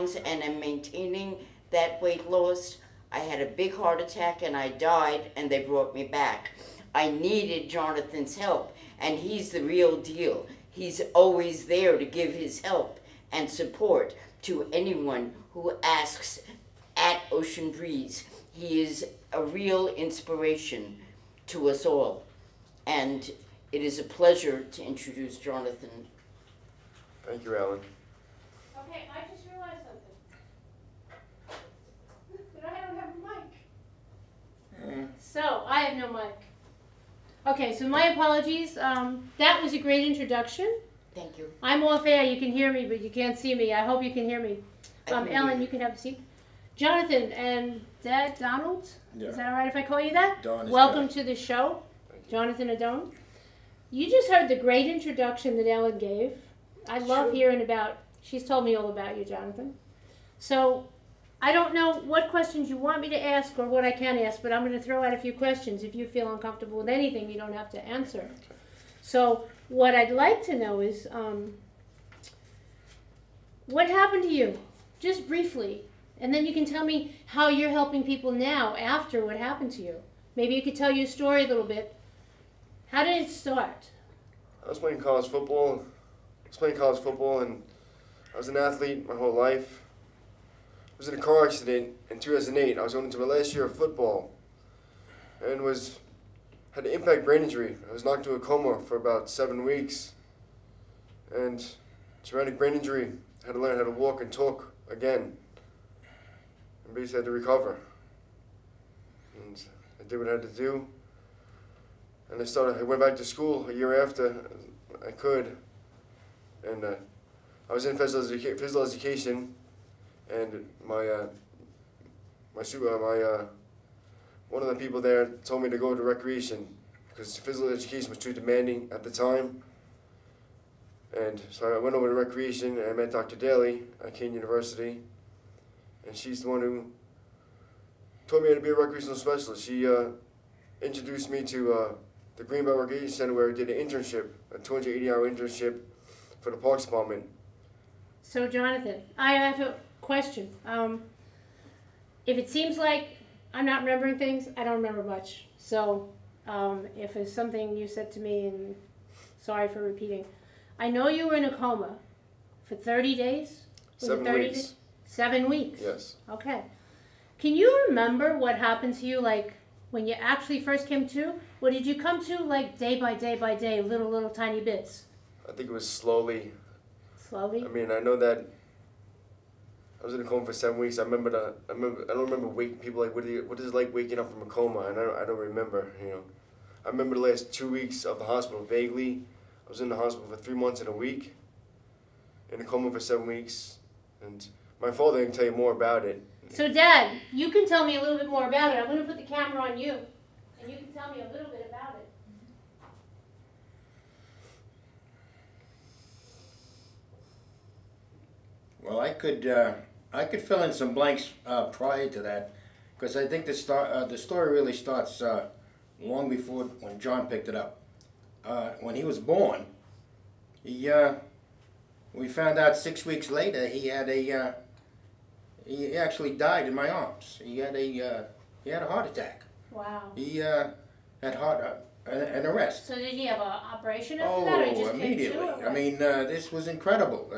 and am maintaining that weight loss. I had a big heart attack and I died, and they brought me back. I needed Jonathan's help, and he's the real deal. He's always there to give his help and support to anyone who asks at Ocean Breeze. He is a real inspiration to us all, and it is a pleasure to introduce Jonathan. Thank you, Alan. Okay, I just realized something. That I don't have a mic. So, I have no mic. Okay, so my apologies. That was a great introduction. Thank you. I'm off air. You can hear me, but you can't see me. I hope you can hear me. Ellen, you can have a seat. Jonathan and Dad, Donald? Yeah. Is that all right if I call you that? Don is Welcome better. to the show, Jonathan Adone. You just heard the great introduction that Ellen gave. I love hearing about, she's told me all about you, Jonathan. So, I don't know what questions you want me to ask or what I can ask, but I'm going to throw out a few questions. If you feel uncomfortable with anything, you don't have to answer. So, what I'd like to know is, what happened to you? Just briefly. And then you can tell me how you're helping people now after what happened to you. Maybe you could tell your story a little bit. How did it start? I was playing college football. And I was an athlete my whole life. I was in a car accident in 2008. I was going into my last year of football and had an impact brain injury. I was knocked into a coma for about 7 weeks. And traumatic brain injury, I had to learn how to walk and talk again. And basically had to recover. And I did what I had to do. And I went back to school a year after I could. And I was in physical education, and one of the people there told me to go to recreation because physical education was too demanding at the time. And so I went over to recreation and I met Dr. Daly at Kean University, and she's the one who told me how to be a recreational specialist. She introduced me to the Greenbelt Recreation Center, where I did an internship, a 280-hour internship for the Parks Department. So, Jonathan, I have a question. If it seems like I'm not remembering things, I don't remember much. So, if it's something you said to me, and sorry for repeating, I know you were in a coma for 30 days? Was 7 it 30 weeks. days? 7 weeks? Yes. Okay. Can you remember what happened to you, like, when you actually first came to? Or did you come to, like, day by day by day, little tiny bits? I think it was slowly. Slowly? I mean, I know that I was in a coma for 7 weeks. I don't remember waking people like, what is it like waking up from a coma? And I don't remember, you know. I remember the last 2 weeks of the hospital vaguely. I was in the hospital for 3 months and a week, in a coma for 7 weeks. And my father can tell you more about it. So, Dad, you can tell me a little bit more about it. I'm going to put the camera on you, and you can tell me a little bit about it. Well, I could fill in some blanks prior to that, because I think the story really starts long before when John picked it up. When he was born, we found out 6 weeks later he actually died in my arms. He had a heart attack. Wow. He had an arrest. So did he have an operation after that, or he just immediately. came to? I mean, this was incredible.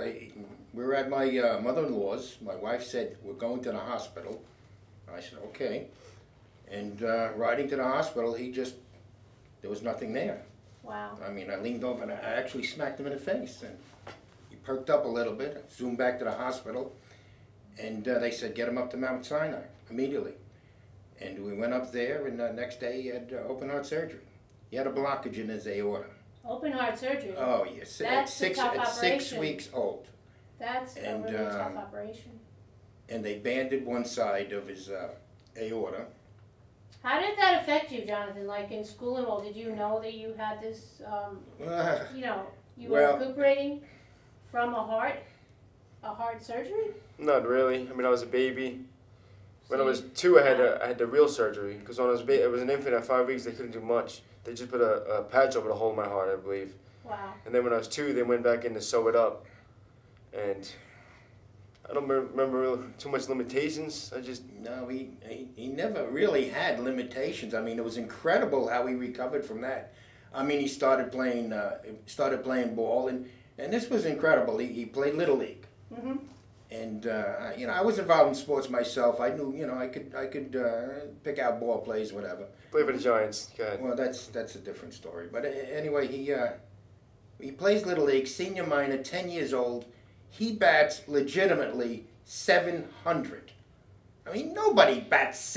We were at my mother-in-law's. My wife said, "We're going to the hospital." I said, "Okay." And riding to the hospital, there was nothing there. Wow. I mean, I leaned over and I actually smacked him in the face. And he perked up a little bit, zoomed back to the hospital, and they said, "Get him up to Mount Sinai immediately." And we went up there, and the next day he had open heart surgery. He had a blockage in his aorta. Open heart surgery. Oh, yes. That's a tough At 6 operation. weeks old. That's a really tough operation. And they banded one side of his aorta. How did that affect you, Jonathan? Like in school and all, did you know that you had this, you were recuperating from a heart surgery? Not really. I mean, I was a baby. When I was 2, I had the real surgery, because when I was an infant at 5 weeks, they couldn't do much. They just put a patch over the hole in my heart, I believe. Wow. And then when I was 2, they went back in to sew it up. And I don't remember too much limitations. I just No, he never really had limitations. I mean, it was incredible how he recovered from that. I mean, he started playing ball, and this was incredible. He played Little League. Mm-hmm. And you know, I was involved in sports myself. I knew, you know, I could pick out ball plays, whatever. play for the Giants. Go ahead. Well, that's a different story. But anyway, he plays Little League, senior minor, 10 years old. He bats legitimately 700. I mean, nobody bats